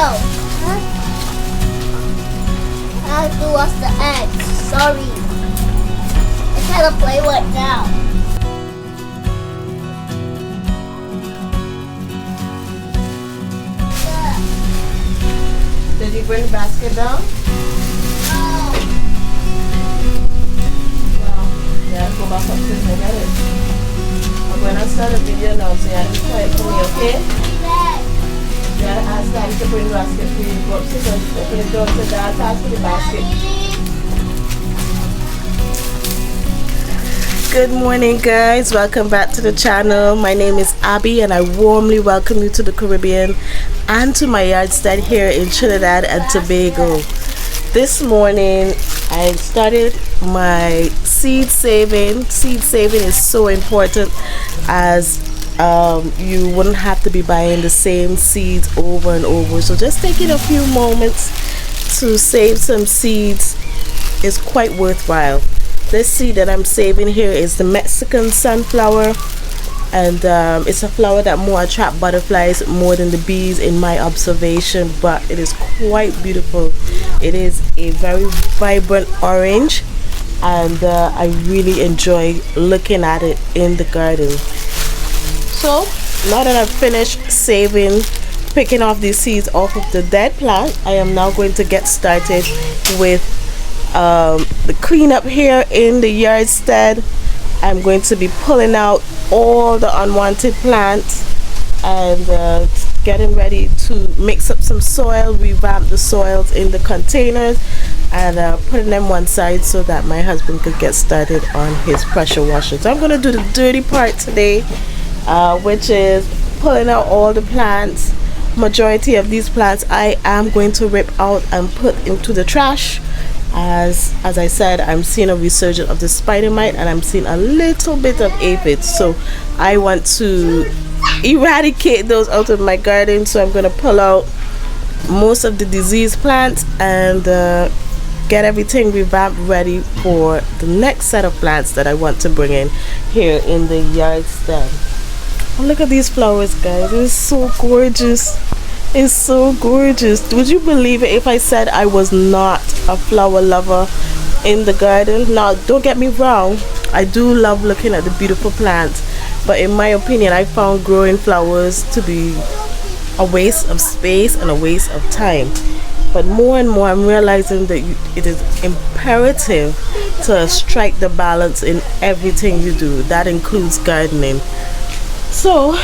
I have to wash the eggs. Sorry. I cannot play right now. Did you bring the basket down? No. Well, yeah, go back upstairs and get it. I'm going to start a video now, so you have to be quiet for me, okay? You have to ask Daddy to bring the basket for you. Go upstairs and open the door to Dad. Ask for the basket. Good morning, guys. Welcome back to the channel. My name is Abby and I warmly welcome you to the Caribbean and to my yard stead here in Trinidad and Tobago. This morning I started my seed saving. Seed saving is so important, as you wouldn't have to be buying the same seeds over and over. So just taking a few moments to save some seeds is quite worthwhile. This seed that I'm saving here is the Mexican sunflower, and it's a flower that more attract butterflies more than the bees in my observation, but it is quite beautiful. It is a very vibrant orange, and I really enjoy looking at it in the garden. So now that I've finished saving, picking off these seeds off of the dead plant, I am now going to get started with the cleanup here in the yard stead. I'm going to be pulling out all the unwanted plants and getting ready to mix up some soil, revamp the soils in the containers, and putting them one side so that my husband could get started on his pressure washer. So I'm going to do the dirty part today, which is pulling out all the plants. Majority of these plants I am going to rip out and put into the trash. As I said, I'm seeing a resurgence of the spider mite and I'm seeing a little bit of aphids, so I want to eradicate those out of my garden. So I'm going to pull out most of the diseased plants and get everything revamped, ready for the next set of plants that I want to bring in here in the yard stand. Oh, look at these flowers, guys. It's so gorgeous. It's so gorgeous. Would you believe it if I said I was not a flower lover in the garden? Now, don't get me wrong, I do love looking at the beautiful plants, but in my opinion, I found growing flowers to be a waste of space and a waste of time. But more and more I'm realizing that it is imperative to strike the balance in everything you do. That includes gardening. So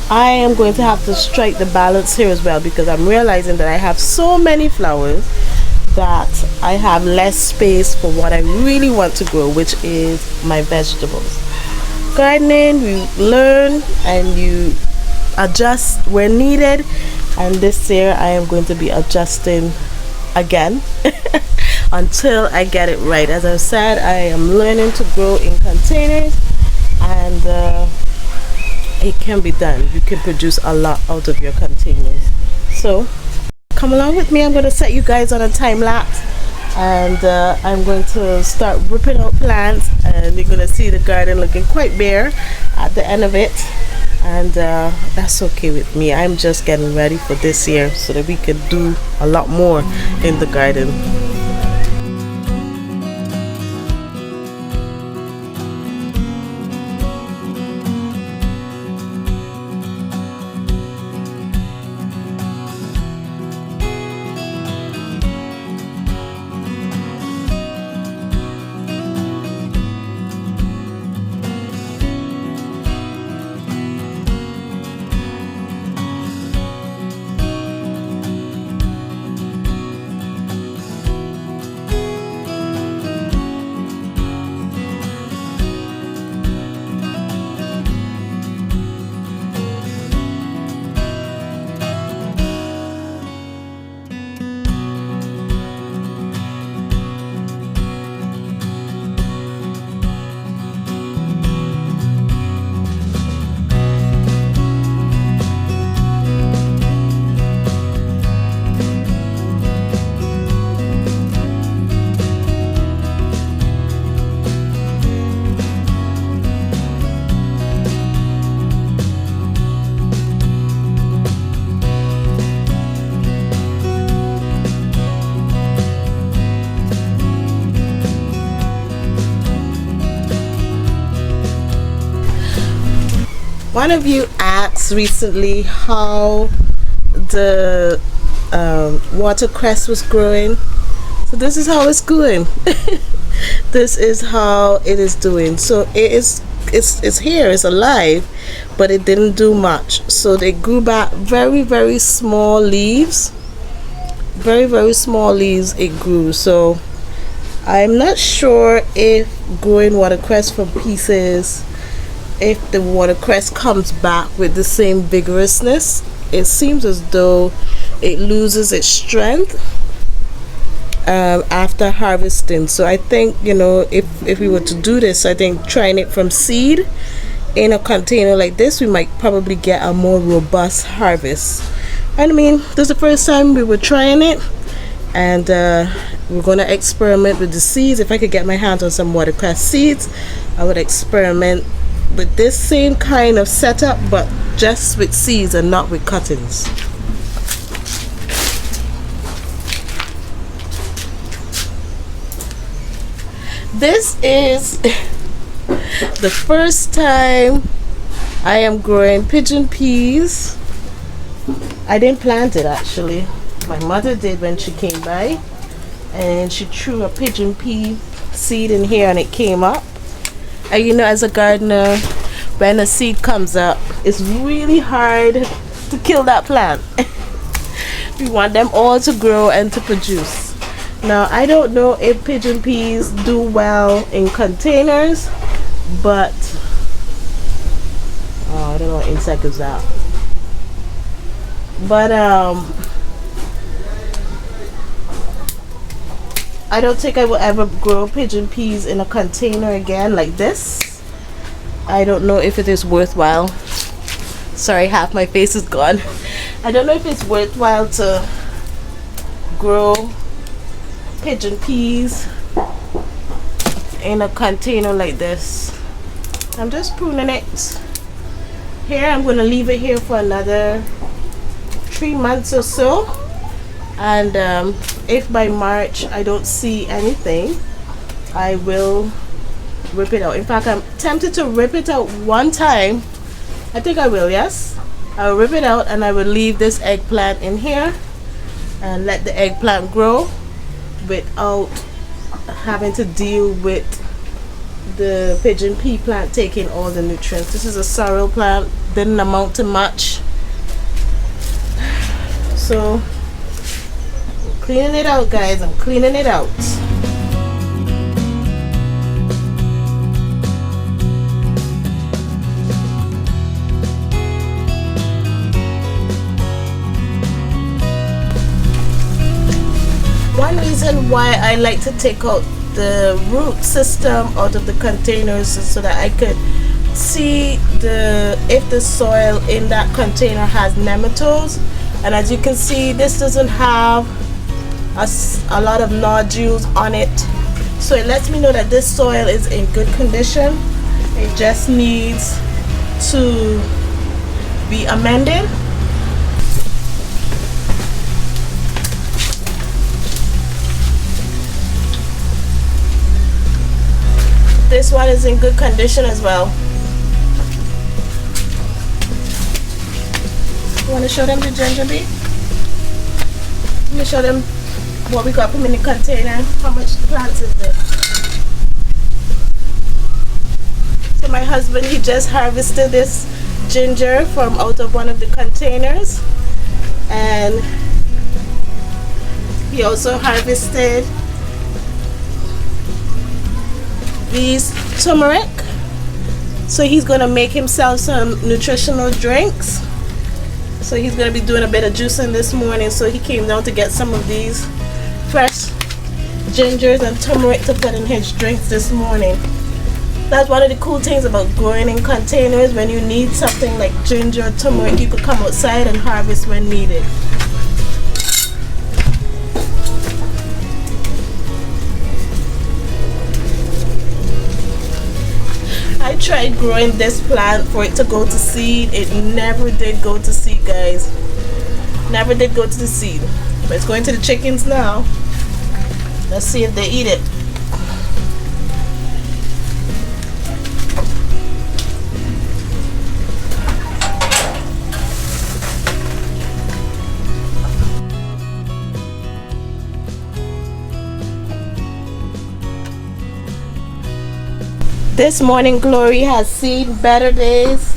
I am going to have to strike the balance here as well, because I'm realizing that I have so many flowers that I have less space for what I really want to grow, which is my vegetables. Gardening, you learn and you adjust where needed, and this year I am going to be adjusting again until I get it right. As I said, I am learning to grow in containers, and it can be done. You can produce a lot out of your containers. So come along with me. I'm going to set you guys on a time lapse, and I'm going to start ripping out plants, and you're going to see the garden looking quite bare at the end of it, and that's okay with me. I'm just getting ready for this year so that we could do a lot more in the garden. One of you asked recently how the watercress was growing. So this is how it's going. This is how it is doing. So it's here, it's alive, but it didn't do much. So they grew back very small leaves. Very small leaves it grew. So I'm not sure if growing watercress from pieces, if the watercress comes back with the same vigorousness. It seems as though it loses its strength after harvesting. So I think, you know, if we were to do this, I think trying it from seed in a container like this, we might probably get a more robust harvest. And I mean, this is the first time we were trying it, and we're gonna experiment with the seeds. If I could get my hands on some watercress seeds, I would experiment with this same kind of setup, but just with seeds and not with cuttings. This is the first time I am growing pigeon peas. I didn't plant it actually. My mother did when she came by, and she threw a pigeon pea seed in here and it came up. And you know, as a gardener, when a seed comes up, it's really hard to kill that plant. We want them all to grow and to produce. Now, I don't know if pigeon peas do well in containers, but I don't know what insect is that. But I don't think I will ever grow pigeon peas in a container again like this. I don't know if it is worthwhile. Sorry, half my face is gone. I don't know if it's worthwhile to grow pigeon peas in a container like this. I'm just pruning it. Here, I'm going to leave it here for another 3 months or so. And if by March I don't see anything, I will rip it out. In fact, I'm tempted to rip it out one time. I think I will, yes. I'll rip it out and I will leave this eggplant in here and let the eggplant grow without having to deal with the pigeon pea plant taking all the nutrients. This is a sorrel plant, didn't amount to much. So I'm cleaning it out, guys. I'm cleaning it out. One reason why I like to take out the root system out of the containers is so that I could see if the soil in that container has nematodes. And as you can see, this doesn't have a lot of nodules on it, so it lets me know that this soil is in good condition. It just needs to be amended. This one is in good condition as well. You want to show them the ginger beet? Let me show them what we got from in the container. How much plants is there? So my husband, he just harvested this ginger from out of one of the containers, and he also harvested these turmeric. So he's gonna make himself some nutritional drinks. So he's gonna be doing a bit of juicing this morning. So he came down to get some of these fresh gingers and turmeric to put in his drinks this morning. That's one of the cool things about growing in containers. When you need something like ginger or turmeric, you could come outside and harvest when needed. I tried growing this plant for it to go to seed. It never did go to seed, guys. Never did go to the seed. But it's going to the chickens now. Let's see if they eat it. This morning glory has seen better days.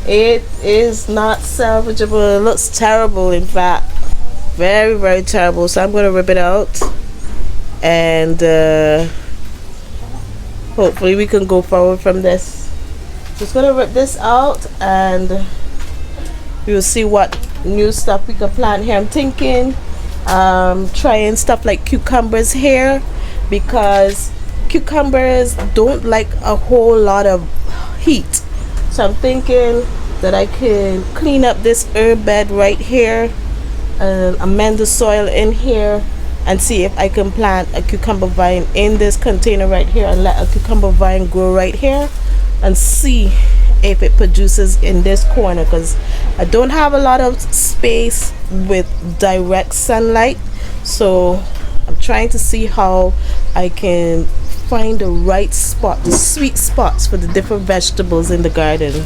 It is not salvageable. It looks terrible, in fact. Very, very terrible. So I'm going to rip it out. And hopefully we can go forward from this. Just going to rip this out. And we'll see what new stuff we can plant here. I'm thinking trying stuff like cucumbers here. Because cucumbers don't like a whole lot of heat. So I'm thinking that I can clean up this herb bed right here and amend the soil in here and see if I can plant a cucumber vine in this container right here and let a cucumber vine grow right here and see if it produces in this corner, because I don't have a lot of space with direct sunlight. So I'm trying to see how I can find the right spot, the sweet spots for the different vegetables in the garden.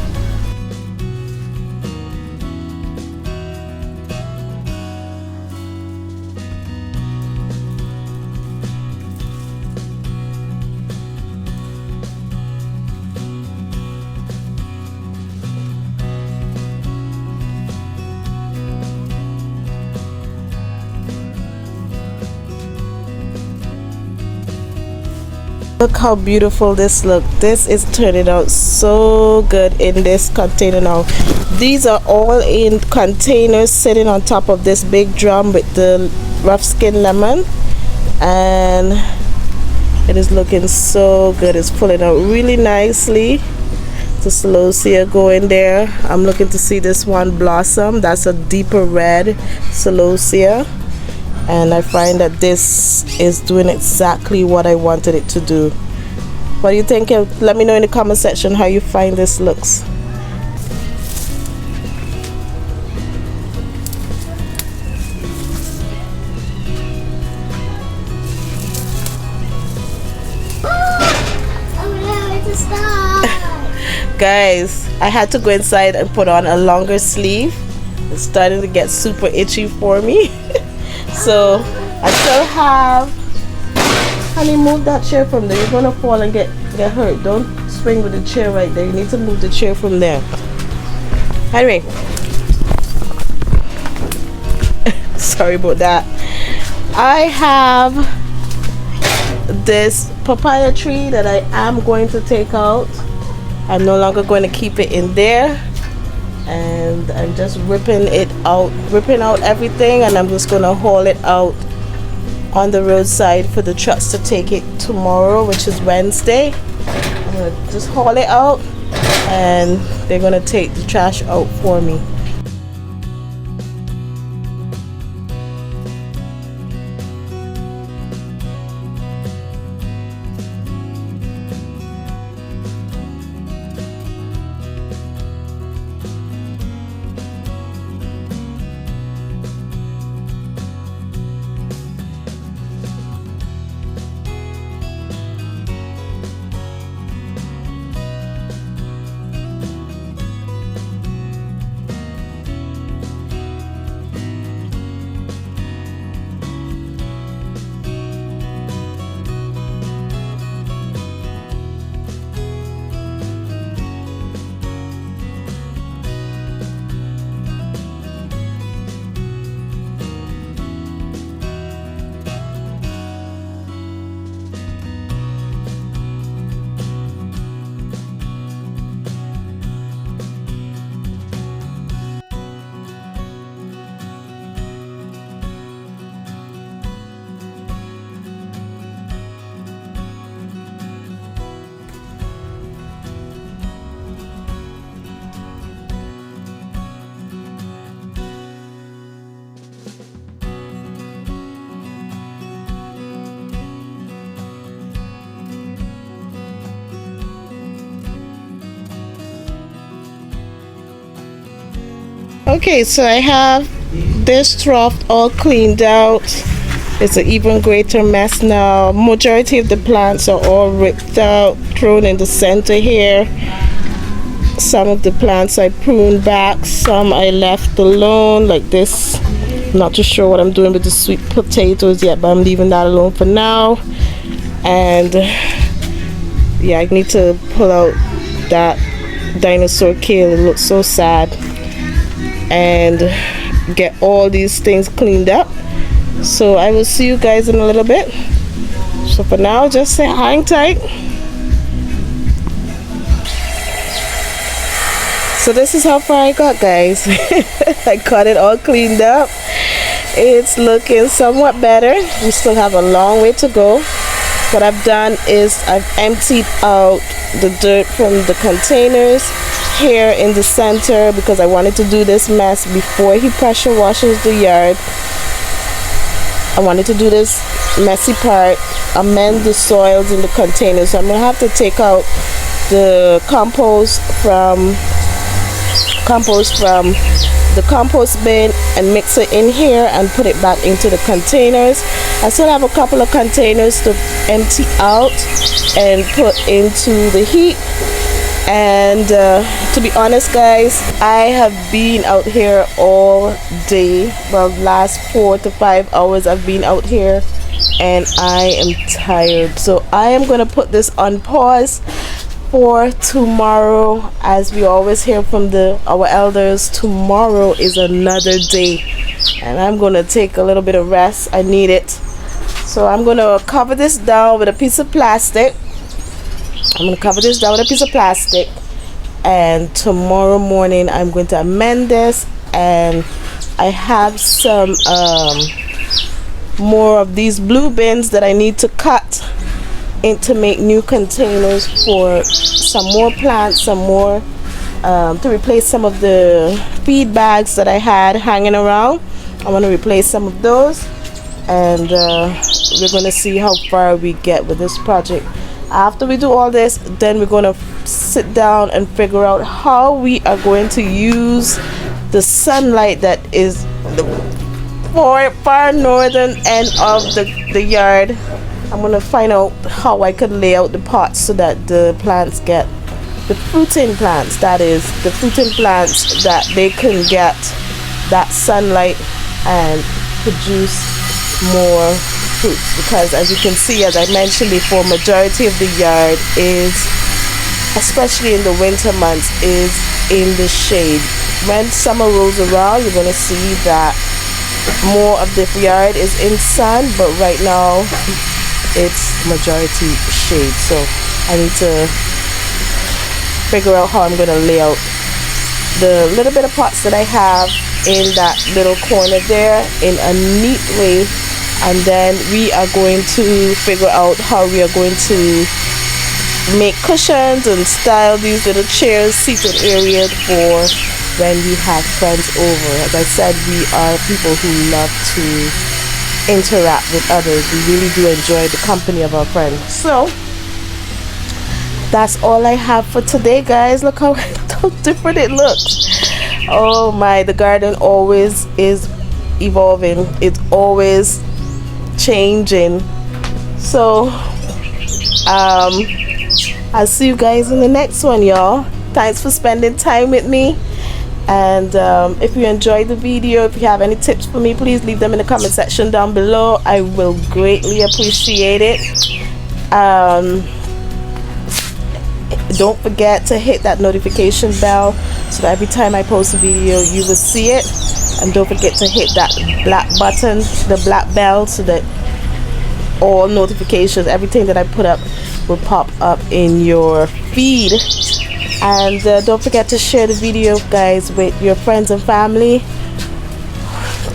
Look how beautiful this looks. This is turning out so good in this container now. These are all in containers sitting on top of this big drum with the rough skin lemon, and it is looking so good. It's pulling out really nicely. The celosia going there. I'm looking to see this one blossom. That's a deeper red celosia. And I find that this is doing exactly what I wanted it to do. What do you think? Let me know in the comment section how you find this looks. Guys, I had to go inside and put on a longer sleeve. It's starting to get super itchy for me. So I still have, honey, move that chair from there. You're gonna fall and get hurt. Don't swing with the chair right there. You need to move the chair from there. Anyway, sorry about that. I have this papaya tree that I am going to take out. I'm no longer going to keep it in there. And I'm just ripping out everything, and I'm just gonna haul it out on the roadside for the trucks to take it tomorrow, which is Wednesday. I'm gonna just haul it out and they're gonna take the trash out for me. Okay, so I have this trough all cleaned out. It's an even greater mess now. Majority of the plants are all ripped out, thrown in the center here. Some of the plants I pruned back, some I left alone, like this. Not too sure what I'm doing with the sweet potatoes yet, but I'm leaving that alone for now. And yeah, I need to pull out that dinosaur kale. It looks so sad. And get all these things cleaned up. So I will see you guys in a little bit. So for now, just hang tight. So this is how far I got, guys. I got it all cleaned up. It's looking somewhat better. We still have a long way to go. What I've done is I've emptied out the dirt from the containers here in the center because I wanted to do this mess before he pressure washes the yard. I wanted to do this messy part, amend the soils in the containers. So I'm gonna have to take out the compost from the compost bin and mix it in here and put it back into the containers. I still have a couple of containers to empty out and put into the heap. And to be honest, guys, I have been out here all day. Well, last 4 to 5 hours I've been out here and I am tired. So I am gonna put this on pause for tomorrow. As we always hear from our elders, tomorrow is another day, and I'm gonna take a little bit of rest. I need it. So I'm gonna cover this down with a piece of plastic. And tomorrow morning I'm going to amend this, and I have some more of these blue bins that I need to cut to make new containers for some more plants, some more to replace some of the feed bags that I had hanging around. I want to replace some of those, and we're going to see how far we get with this project. After we do all this, then we're going to sit down and figure out how we are going to use the sunlight that is the far northern end of the yard. I'm going to find out how I could lay out the pots so that the plants get the fruiting plants, that is the fruiting plants, that they can get that sunlight and produce more fruits. Because as you can see, as I mentioned before, majority of the yard is, especially in the winter months, is in the shade. When summer rolls around, you're going to see that more of the yard is in sun, but right now it's majority shade. So I need to figure out how I'm going to lay out the little bit of pots that I have in that little corner there in a neat way. And then we are going to figure out how we are going to make cushions and style these little chairs, seated areas for when we have friends over. As I said, we are people who love to interact with others. We really do enjoy the company of our friends. So that's all I have for today, guys. Look how different it looks. Oh my, the garden always is evolving. It's always changing. So I'll see you guys in the next one, y'all. Thanks for spending time with me. And if you enjoyed the video, if you have any tips for me, please leave them in the comment section down below. I will greatly appreciate it. Don't forget to hit that notification bell so that every time I post a video you will see it. And don't forget to hit that black button, the black bell, so that all notifications, everything that I put up, will pop up in your feed. And don't forget to share the video, guys, with your friends and family,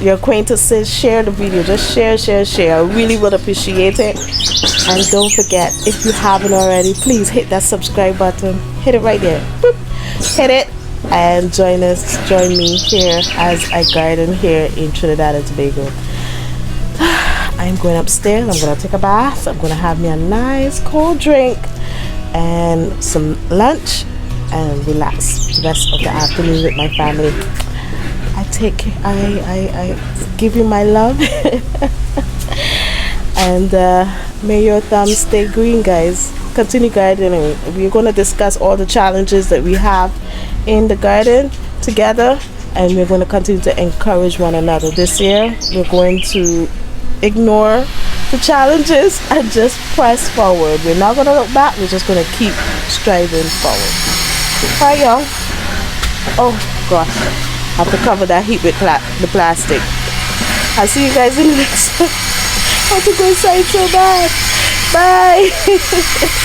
your acquaintances. Share the video. Just share. I really would appreciate it. And don't forget, if you haven't already, please hit that subscribe button. Hit it right there. Boop. Hit it and join me here as I garden here in Trinidad and Tobago. I'm going upstairs. I'm going to take a bath. I'm going to have me a nice cold drink and some lunch and relax the rest of the afternoon with my family. I give you my love. And may your thumbs stay green, guys. Continue gardening. We're going to discuss all the challenges that we have in the garden together, and we're going to continue to encourage one another. This year we're going to ignore the challenges and just press forward. We're not gonna look back, we're just gonna keep striving forward. Alright, y'all. Oh gosh, I have to cover that heap with the plastic. I'll see you guys in the next one. I have to go inside so bad. Bye.